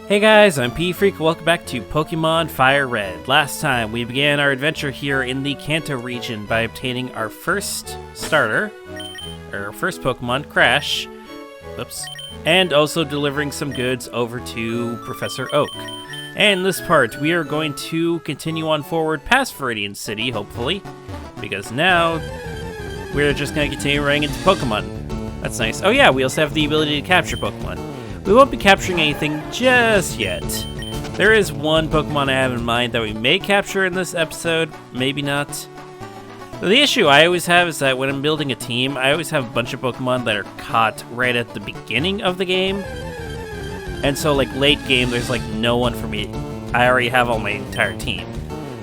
Hey guys, I'm P-Freak. Welcome back to Pokemon Fire Red. Last time, we began our adventure here in the Kanto region by obtaining our first starter, or first Pokemon, Crash, and also delivering some goods over to Professor Oak. And in this part, we are going to continue on forward past Viridian City, hopefully, because now we're just going to continue running into Pokemon. That's nice. Oh yeah, we also have the ability to capture Pokemon. We won't be capturing anything just yet. There is one Pokemon I have in mind that we may capture in this episode, maybe not. The issue I always have is that when I'm building a team, I always have a bunch of Pokemon that are caught right at the beginning of the game. And so like late game, there's like no one for me. I already have all my entire team.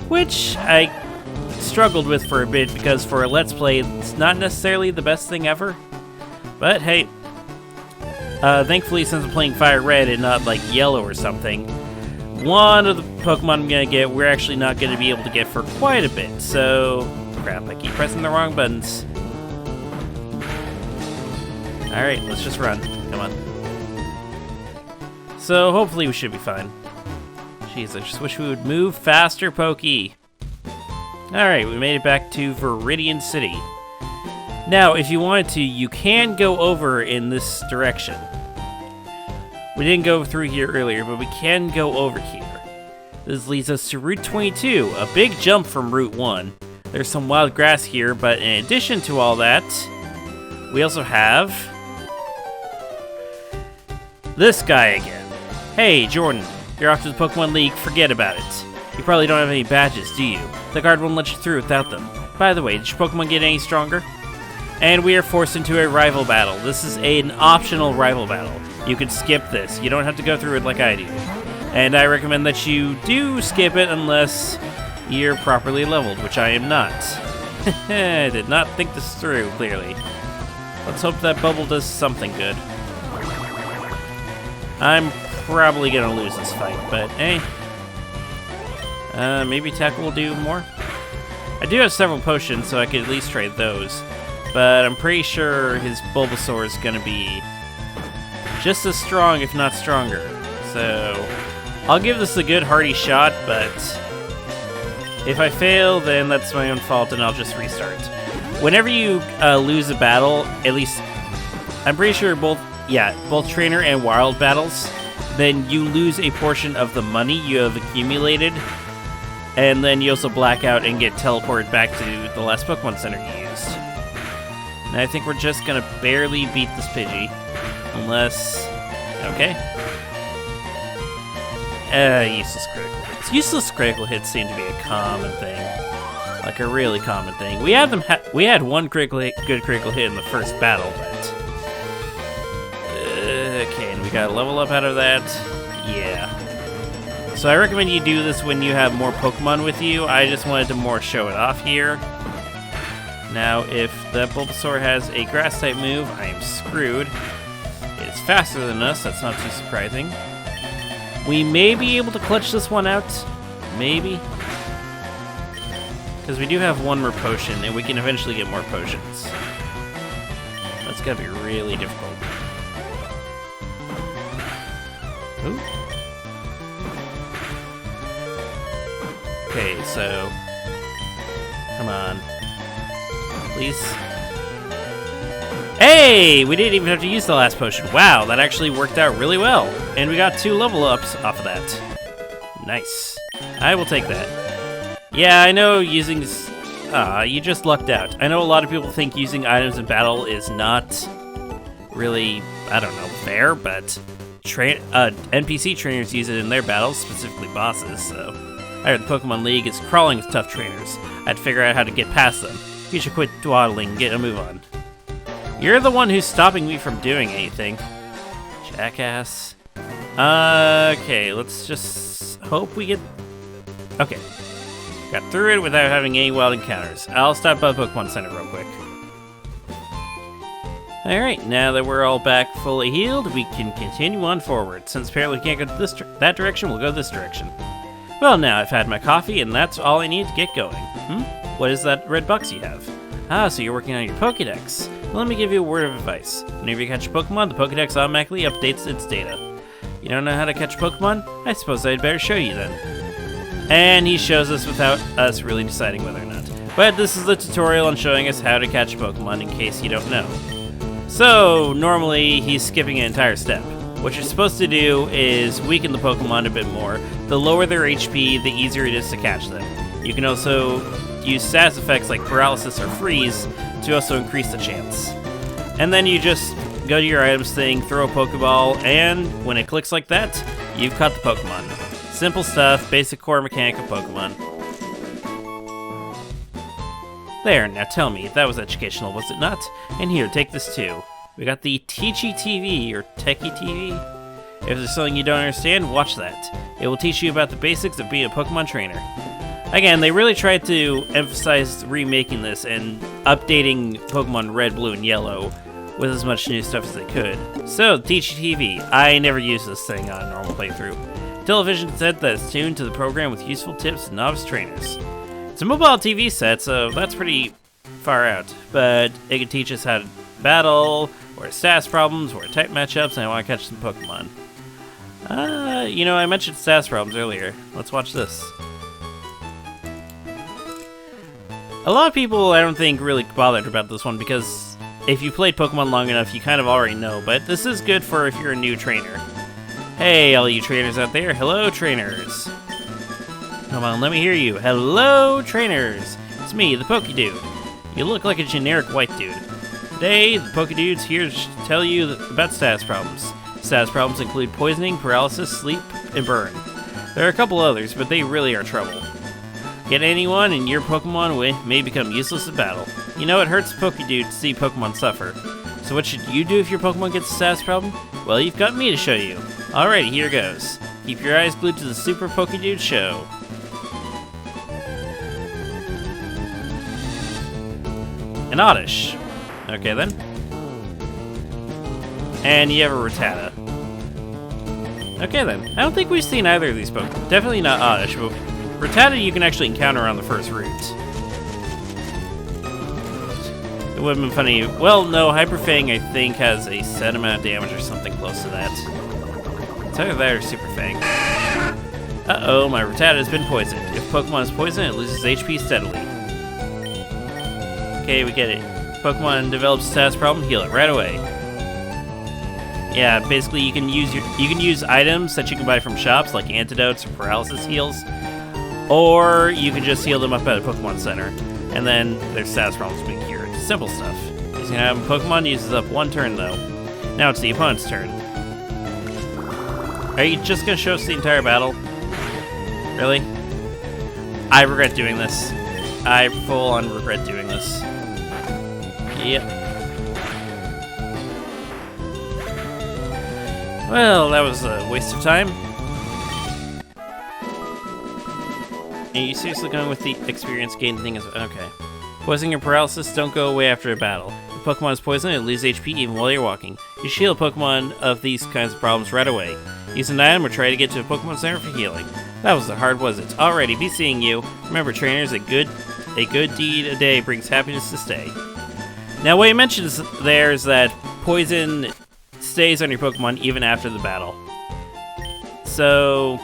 Which I struggled with for a bit because for a Let's Play, it's not necessarily the best thing ever. But hey, thankfully, since I'm playing Fire Red and not like Yellow or something, one of the Pokemon I'm gonna get, we're actually not gonna be able to get for quite a bit. So, crap, I keep pressing the wrong buttons. Alright, let's just run. Come on. So, hopefully we should be fine. Jeez, I just wish we would move faster, Pokey. Alright, we made it back to Viridian City. Now, if you wanted to, you can go over in this direction. We didn't go through here earlier, but we can go over here. This leads us to Route 22, a big jump from Route 1. There's some wild grass here, but in addition to all that, we also have this guy again. Hey, Jordan, you're off to the Pokemon League, forget about it. You probably don't have any badges, do you? The guard won't let you through without them. By the way, did your Pokemon get any stronger? And we are forced into a rival battle. This is an optional rival battle. You can skip this. You don't have to go through it like I do. And I recommend that you do skip it unless you're properly leveled, which I am not. I did not think this through, clearly. Let's hope that bubble does something good. I'm probably going to lose this fight, but hey. Maybe Tackle will do more? I do have several potions, so I could at least trade those. But I'm pretty sure his Bulbasaur is going to be just as strong, if not stronger. So, I'll give this a good hearty shot, but if I fail, then that's my own fault and I'll just restart. Whenever you lose a battle, at least, I'm pretty sure both trainer and wild battles, then you lose a portion of the money you have accumulated, and then you also black out and get teleported back to the last Pokemon Center you used. And I think we're just gonna barely beat this Pidgey. Unless... okay. Useless critical hits. Useless critical hits seem to be a common thing. Like a really common thing. We had we had one good critical hit in the first battle, but... okay, and we got a level up out of that. Yeah. So I recommend you do this when you have more Pokemon with you. I just wanted to more show it off here. Now, if the Bulbasaur has a Grass-type move, I am screwed. It's faster than us, that's not too surprising. We may be able to clutch this one out. Maybe. Because we do have one more potion, and we can eventually get more potions. That's gotta be really difficult. Ooh. Okay, so... come on. Please. Hey! We didn't even have to use the last potion. Wow, that actually worked out really well. And we got 2 level ups off of that. Nice. I will take that. Yeah, I know using... you just lucked out. I know a lot of people think using items in battle is not really, I don't know, fair, but NPC trainers use it in their battles, specifically bosses, so... I heard the Pokemon League is crawling with tough trainers. I had to figure out how to get past them. You should quit dawdling and get a move on. You're the one who's stopping me from doing anything. Jackass. Okay, let's just hope we get... okay. Got through it without having any wild encounters. I'll stop by the Pokemon Center real quick. Alright, now that we're all back fully healed, we can continue on forward. Since apparently we can't go that direction, we'll go this direction. Well, now I've had my coffee, and that's all I need to get going. What is that red box you have? Ah, so you're working on your Pokédex. Well, let me give you a word of advice. Whenever you catch a Pokemon, the Pokédex automatically updates its data. You don't know how to catch Pokemon? I suppose I'd better show you then. And he shows us without us really deciding whether or not. But this is the tutorial on showing us how to catch Pokemon in case you don't know. So, normally he's skipping an entire step. What you're supposed to do is weaken the Pokemon a bit more. The lower their HP, the easier it is to catch them. You can also use status effects like paralysis or freeze to also increase the chance. And then you just go to your items thing, throw a Pokeball, and when it clicks like that, you've caught the Pokemon. Simple stuff, basic core mechanic of Pokemon. There, now tell me, that was educational, was it not? And here, take this too. We got the Teachy TV, or Techie TV. If there's something you don't understand, watch that. It will teach you about the basics of being a Pokemon trainer. Again, they really tried to emphasize remaking this and updating Pokemon Red, Blue, and Yellow with as much new stuff as they could. So, Teachy TV. I never used this thing on a normal playthrough. Television set that is tuned to the program with useful tips to novice trainers. It's a mobile TV set, so that's pretty far out, but it can teach us how to battle, where stats problems, where type matchups, and I want to catch some Pokemon. You know, I mentioned stats problems earlier. Let's watch this. A lot of people, I don't think, really bothered about this one because if you played Pokemon long enough, you kind of already know, but this is good for if you're a new trainer. Hey, all you trainers out there. Hello, trainers. Come on, let me hear you. Hello, trainers. It's me, the Pokedude. You look like a generic white dude. Today, the Pokedude's here to tell you about status problems. Status problems include poisoning, paralysis, sleep, and burn. There are a couple others, but they really are trouble. Get anyone and your Pokemon may become useless in battle. You know, it hurts Pokedude to see Pokemon suffer. So what should you do if your Pokemon gets a status problem? Well, you've got me to show you. Alrighty, here goes. Keep your eyes glued to the Super Pokedude show. An Oddish. Okay then. And you have a Rattata. Okay then. I don't think we've seen either of these Pokemon. Definitely not Oddish, but Rattata you can actually encounter on the first route. It would have been funny. Well, no, Hyper Fang I think has a set amount of damage or something close to that. It's either that or Super Fang. Uh-oh, my Rattata has been poisoned. If Pokemon is poisoned, it loses HP steadily. Okay, we get it. Pokemon develops a status problem, heal it right away. Yeah, basically you can use items that you can buy from shops like antidotes or paralysis heals, or you can just heal them up at a Pokemon Center, and then their status problems will be cured. Simple stuff. Using an item Pokemon uses up one turn though. Now it's the opponent's turn. Are you just gonna show us the entire battle? Really? I regret doing this. I full on regret doing this. Yep. Well, that was a waste of time. Are you seriously going with the experience gain thing? Okay. Poisoning and paralysis don't go away after a battle. If Pokemon is poisoned, it loses HP even while you're walking. You should heal a Pokemon of these kinds of problems right away. Use an item or try to get to a Pokemon Center for healing. That was hard, was it? Alrighty, be seeing you. Remember, trainers, a good deed a day brings happiness to stay. Now, what he mentions there is that poison stays on your Pokemon even after the battle. So,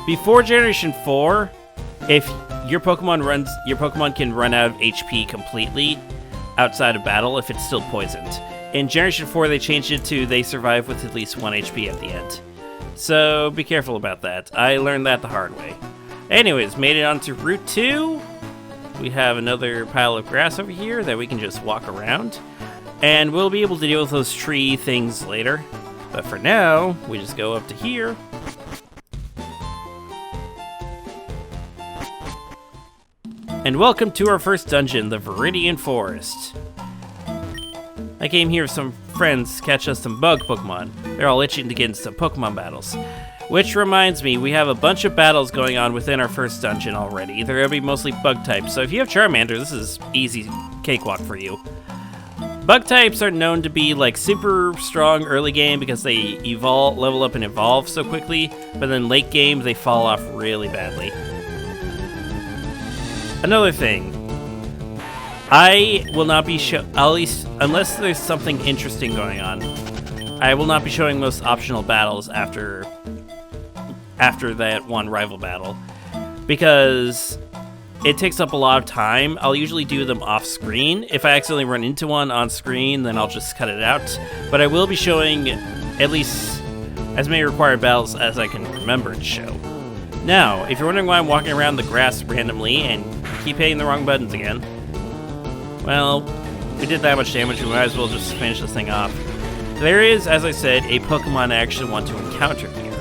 before Generation 4, if your Pokemon can run out of HP completely outside of battle if it's still poisoned. In Generation 4, they changed it to they survive with at least 1 HP at the end. So, be careful about that. I learned that the hard way. Anyways, made it onto Route 2. We have another pile of grass over here that we can just walk around. And we'll be able to deal with those tree things later. But for now, we just go up to here. And welcome to our first dungeon, the Viridian Forest. I came here with some friends to catch us some bug Pokemon. They're all itching to get into some Pokemon battles. Which reminds me, we have a bunch of battles going on within our first dungeon already. They're going to be mostly bug types, so if you have Charmander, this is easy cakewalk for you. Bug types are known to be like super strong early game because they level up and evolve so quickly, but then late game they fall off really badly. Another thing, I will not be at least unless there's something interesting going on, I will not be showing most optional battles after that one rival battle, because it takes up a lot of time. I'll usually do them off screen. If I accidentally run into one on screen, then I'll just cut it out. But I will be showing at least as many required battles as I can remember to show. Now, if you're wondering why I'm walking around the grass randomly and keep hitting the wrong buttons again, well, we did that much damage, we might as well just finish this thing off. There is, as I said, a Pokemon I actually want to encounter here.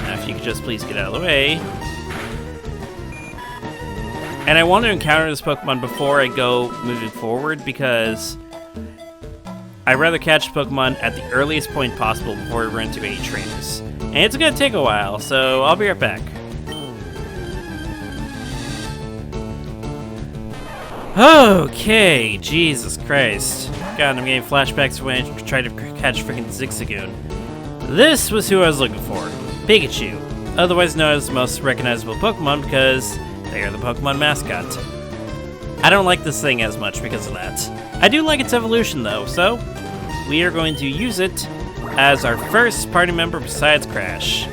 Now, if you could just please get out of the way. And I want to encounter this Pokemon before I go moving forward, because I'd rather catch Pokemon at the earliest point possible before we run into any trainers. And it's going to take a while, so I'll be right back. Okay, Jesus Christ. God, I'm getting flashbacks to when I tried to catch freaking Zigzagoon. This was who I was looking for. Pikachu, otherwise known as the most recognizable Pokemon because they are the Pokemon mascot. I don't like this thing as much because of that. I do like its evolution though, so we are going to use it as our first party member besides Crash.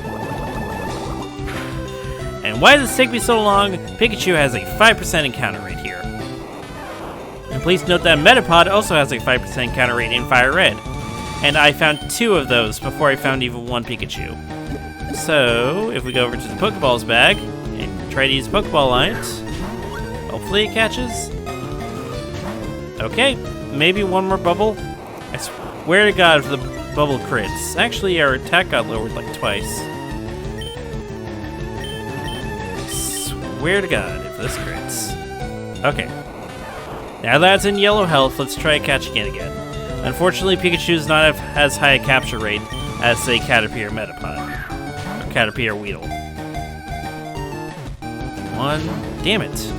And why does this take me so long? Pikachu has a 5% encounter rate here. And please note that Metapod also has a 5% encounter rate in Fire Red. And I found 2 of those before I found even one Pikachu. So, if we go over to the Pokeballs bag and try to use Pokeball Lines, hopefully it catches. Okay, maybe one more bubble. I swear to God if the bubble crits. Actually, our attack got lowered like twice. Swear to God if this crits. Okay. Now that it's in yellow health, let's try catching it again. Unfortunately, Pikachu does not have as high a capture rate as, say, Caterpie or Metapod. Or Caterpie or Weedle. One. Damn it.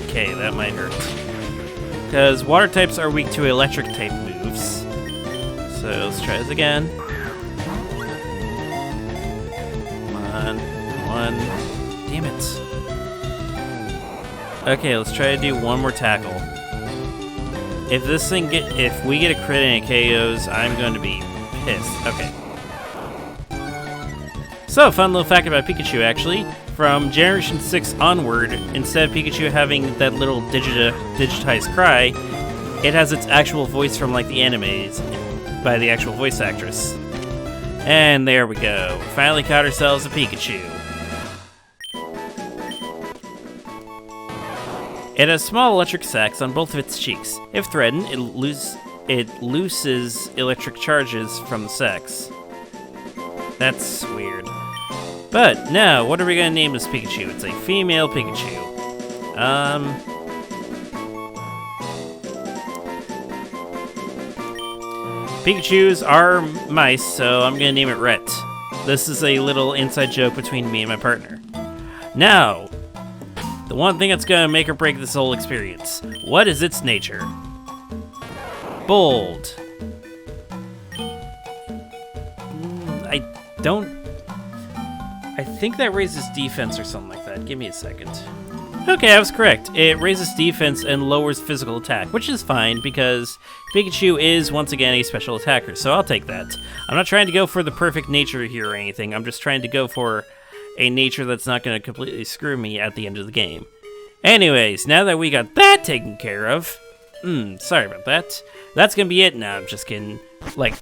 Okay, that might hurt. Because water types are weak to electric type moves. So let's try this again. Come on. One. Damn it. Okay, let's try to do one more tackle. If we get a crit and it KOs, I'm going to be pissed. Okay. So, fun little fact about Pikachu, actually. From Generation 6 onward, instead of Pikachu having that little digitized cry, it has its actual voice from, like, the animes by the actual voice actress. And there we go. Finally caught ourselves a Pikachu. It has small electric sacs on both of its cheeks. If threatened, it looses electric charges from the sacs. That's weird. But now, what are we gonna name this Pikachu? It's a female Pikachu. Pikachus are mice, so I'm gonna name it Rhett. This is a little inside joke between me and my partner. Now, the one thing that's gonna make or break this whole experience. What is its nature? Bold. I think that raises defense or something like that. Give me a second. Okay, I was correct. It raises defense and lowers physical attack, which is fine because Pikachu is, once again, a special attacker, so I'll take that. I'm not trying to go for the perfect nature here or anything. I'm just trying to go for a nature that's not going to completely screw me at the end of the game. Anyways, now that we got that taken care of... sorry about that. That's going to be it now. I'm just kidding. Like,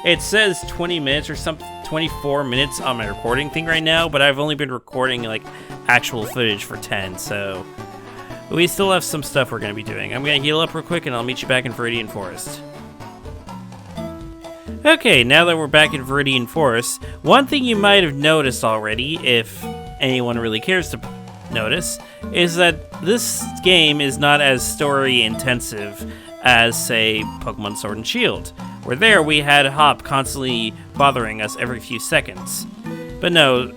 it says 20 minutes or something, 24 minutes on my recording thing right now, but I've only been recording, like, actual footage for 10, so... we still have some stuff we're going to be doing. I'm going to heal up real quick, and I'll meet you back in Viridian Forest. Okay, now that we're back in Viridian Forest, one thing you might have noticed already, if anyone really cares to notice, is that this game is not as story-intensive as, say, Pokemon Sword and Shield, where there we had Hop constantly bothering us every few seconds. But no,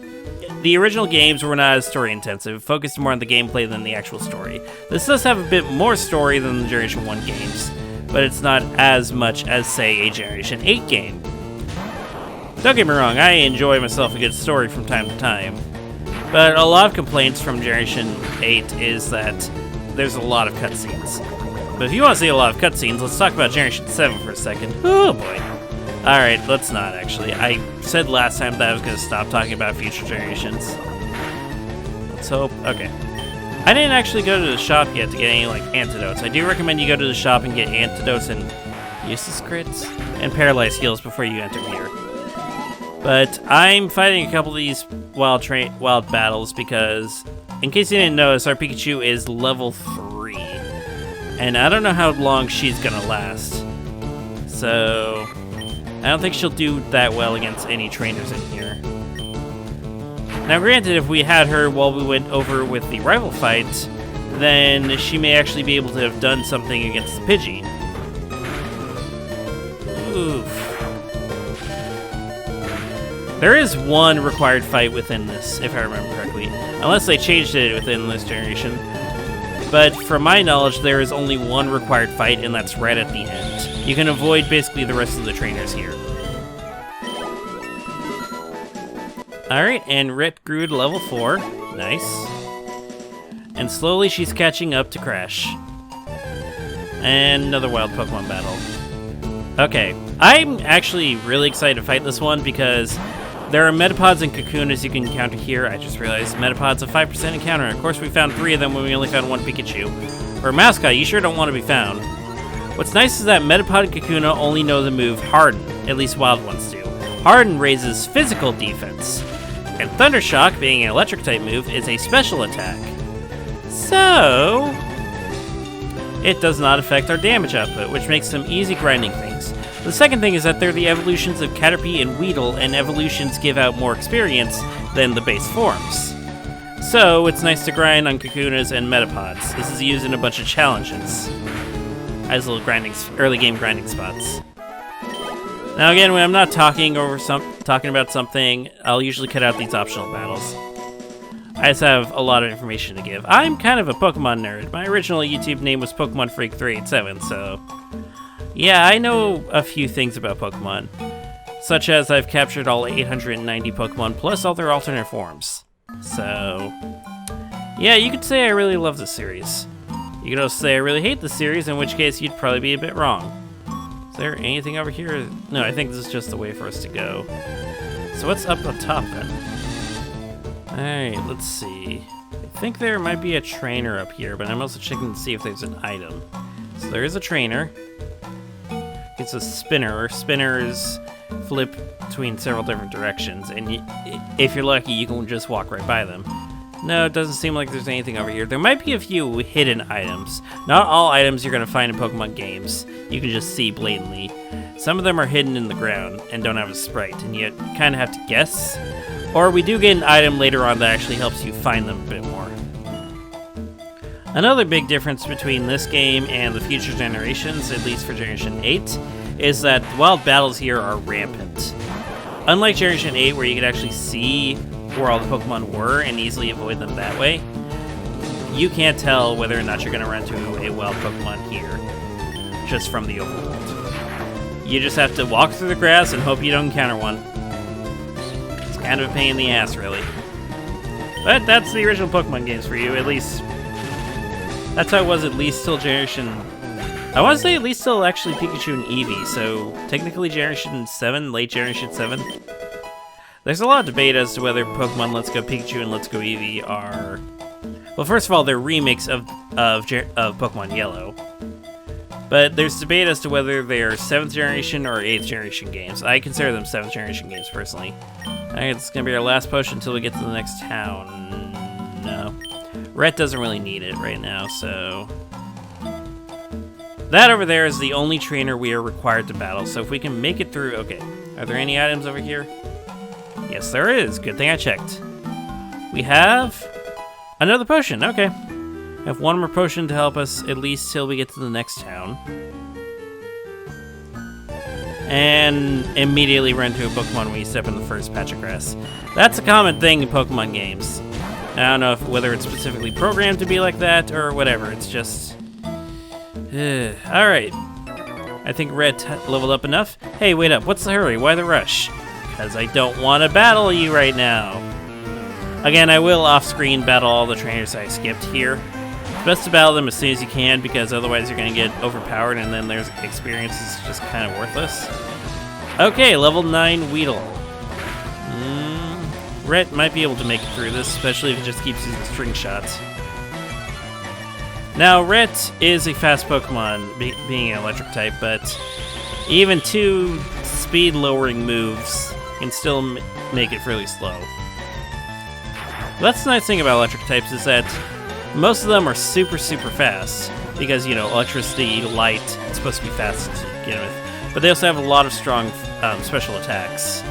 the original games were not as story-intensive, focused more on the gameplay than the actual story. This does have a bit more story than the Generation 1 games, but it's not as much as, say, a Generation 8 game. Don't get me wrong, I enjoy myself a good story from time to time, but a lot of complaints from Generation 8 is that there's a lot of cutscenes. But if you want to see a lot of cutscenes, let's talk about Generation 7 for a second. Oh boy. Alright, let's not actually. I said last time that I was going to stop talking about future generations. Let's hope. Okay. I didn't actually go to the shop yet to get any, like, antidotes. I do recommend you go to the shop and get antidotes and useless crits and paralyzed heals before you enter here. But I'm fighting a couple of these wild battles because, in case you didn't notice, our Pikachu is level 3. And I don't know how long she's gonna last. So I don't think she'll do that well against any trainers in here. Now granted, if we had her while we went over with the rival fight, then she may actually be able to have done something against the Pidgey. Oof. There is one required fight within this, if I remember correctly. Unless they changed it within this generation. But from my knowledge, there is only one required fight, and that's right at the end. You can avoid basically the rest of the trainers here. Alright, and Ret grew to level 4. Nice. And slowly she's catching up to Crash. And another wild Pokemon battle. Okay, I'm actually really excited to fight this one because there are Metapods and Kakunas you can encounter here. I just realized Metapods have 5% encounter, and of course we found 3 of them when we only found 1 Pikachu. For a Mascot, you sure don't want to be found. What's nice is that Metapod and Kakuna only know the move Harden, at least wild ones do. Harden raises physical defense, and Thundershock, being an electric type move, is a special attack. So it does not affect our damage output, which makes them easy grinding things. The second thing is that they're the evolutions of Caterpie and Weedle, and evolutions give out more experience than the base forms. So it's nice to grind on Kakunas and Metapods. This is used in a bunch of challenges as little early game grinding spots. Now again, when I'm not talking about something, I'll usually cut out these optional battles. I just have a lot of information to give. I'm kind of a Pokemon nerd. My original YouTube name was Pokemon Freak 387, so yeah, I know a few things about Pokemon, such as I've captured all 890 Pokemon plus all their alternate forms. So yeah, you could say I really love this series. You could also say I really hate the series, in which case you'd probably be a bit wrong. Is there anything over here? No, I think this is just the way for us to go. So what's up on top then? Alright, let's see. I think there might be a trainer up here, but I'm also checking to see if there's an item. So there is a trainer. It's a spinner. Spinners flip between several different directions, and if you're lucky, you can just walk right by them. No, it doesn't seem like there's anything over here. There might be a few hidden items. Not all items you're going to find in Pokemon games you can just see blatantly. Some of them are hidden in the ground and don't have a sprite, and you kind of have to guess. Or we do get an item later on that actually helps you find them a bit more. Another big difference between this game and the future generations, at least for Generation 8, is that the wild battles here are rampant. Unlike Generation 8, where you could actually see where all the Pokemon were and easily avoid them that way, you can't tell whether or not you're going to run into a wild Pokemon here, just from the overworld. You just have to walk through the grass and hope you don't encounter one. It's kind of a pain in the ass, really. But that's the original Pokemon games for you, at least. That's how it was at least till Generation... I want to say at least till actually Pikachu and Eevee, so technically Generation 7, late Generation 7. There's a lot of debate as to whether Pokemon Let's Go Pikachu and Let's Go Eevee are... Well, first of all, they're remakes of Pokemon Yellow. But there's debate as to whether they're 7th generation or 8th generation games. I consider them 7th generation games, personally. Alright, it's going to be our last potion until we get to the next town. No. Rhett doesn't really need it right now, so... That over there is the only trainer we are required to battle, so if we can make it through... Okay, are there any items over here? Yes, there is. Good thing I checked. We have another potion. Okay. We have one more potion to help us at least till we get to the next town. And immediately run into a Pokemon when you step in the first patch of grass. That's a common thing in Pokemon games. I don't know whether it's specifically programmed to be like that or whatever. It's just... Alright. I think Red leveled up enough. Hey, wait up. What's the hurry? Why the rush? Because I don't want to battle you right now. Again, I will off-screen battle all the trainers I skipped here. best to battle them as soon as you can, because otherwise you're going to get overpowered, and then there's experience is just kind of worthless. Okay, level 9 Weedle. Rhett might be able to make it through this, especially if he just keeps using string shots. Now, Rhett is a fast Pokemon, being an electric type, but even 2 speed-lowering moves can still make it really slow. That's the nice thing about electric types, is that most of them are super, super fast, because, you know, electricity, light, it's supposed to be fast to begin with. But they also have a lot of strong special attacks.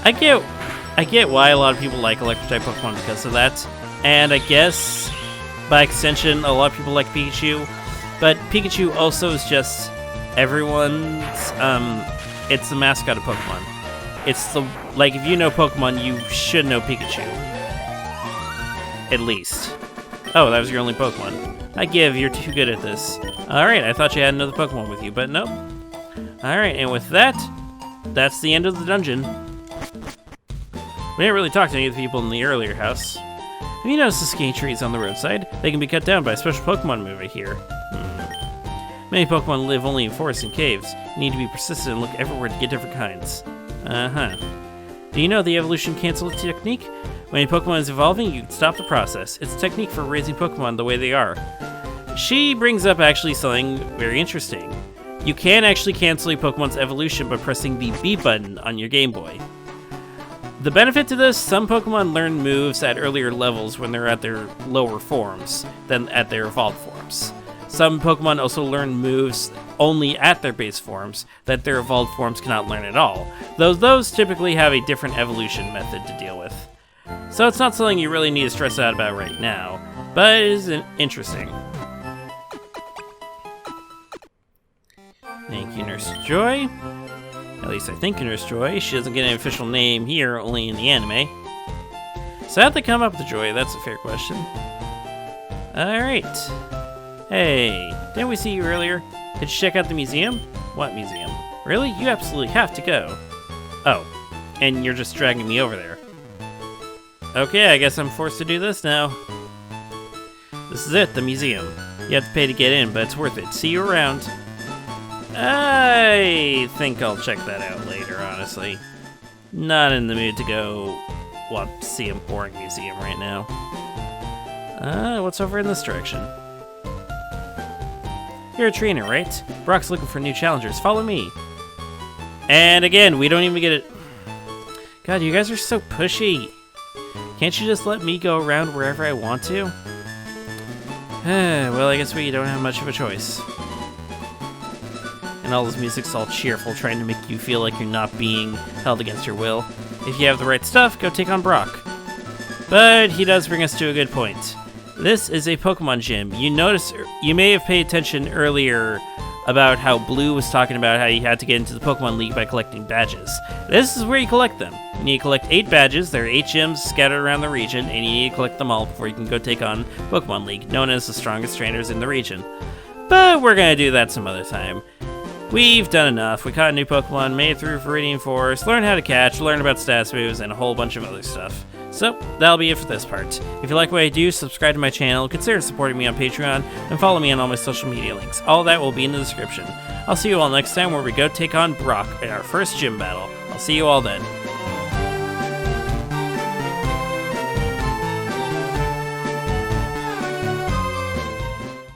I get why a lot of people like electric-type Pokemon because of that, and I guess, by extension, a lot of people like Pikachu, but Pikachu also is just everyone's, it's the mascot of Pokemon. It's the, like, if you know Pokemon, you should know Pikachu. At least. Oh, that was your only Pokemon. I give, you're too good at this. Alright, I thought you had another Pokemon with you, but nope. Alright, and with that, that's the end of the dungeon. We didn't really talk to any of the people in the earlier house. Have you noticed the skinny trees on the roadside? They can be cut down by a special Pokemon move right here. Many Pokemon live only in forests and caves. You need to be persistent and look everywhere to get different kinds. Do you know the evolution cancel technique? When a Pokemon is evolving, you can stop the process. It's a technique for raising Pokemon the way they are. She brings up actually something very interesting. You can actually cancel a Pokemon's evolution by pressing the B button on your Game Boy. The benefit to this, some Pokemon learn moves at earlier levels when they're at their lower forms than at their evolved forms. Some Pokemon also learn moves only at their base forms that their evolved forms cannot learn at all, though those typically have a different evolution method to deal with. So it's not something you really need to stress out about right now, but it is interesting. Thank you, Nurse Joy. At least I think Nurse Joy. She doesn't get an official name here, only in the anime. So how'd they come up with Joy? That's a fair question. Alright. Hey, didn't we see you earlier? Did you check out the museum? What museum? Really? You absolutely have to go. Oh, and you're just dragging me over there. Okay, I guess I'm forced to do this now. This is it, the museum. You have to pay to get in, but it's worth it. See you around. I think I'll check that out later, honestly. Not in the mood to go, well, see a boring museum right now. What's over in this direction? You're a trainer, right? Brock's looking for new challengers. Follow me. And again, we don't even get it. God, you guys are so pushy. Can't you just let me go around wherever I want to? Well, I guess we don't have much of a choice. And all this music's all cheerful, trying to make you feel like you're not being held against your will. If you have the right stuff, go take on Brock. But he does bring us to a good point. This is a Pokemon gym. You may have paid attention earlier about how Blue was talking about how you had to get into the Pokemon League by collecting badges. This is where you collect them. You need to collect 8 badges. There are 8 gyms scattered around the region, and you need to collect them all before you can go take on Pokemon League, known as the strongest trainers in the region. But we're going to do that some other time. We've done enough. We caught a new Pokemon, made it through Viridian Forest, learned how to catch, learned about stats moves, and a whole bunch of other stuff. So, that'll be it for this part. If you like what I do, subscribe to my channel, consider supporting me on Patreon, and follow me on all my social media links. All that will be in the description. I'll see you all next time where we go take on Brock in our first gym battle. I'll see you all then.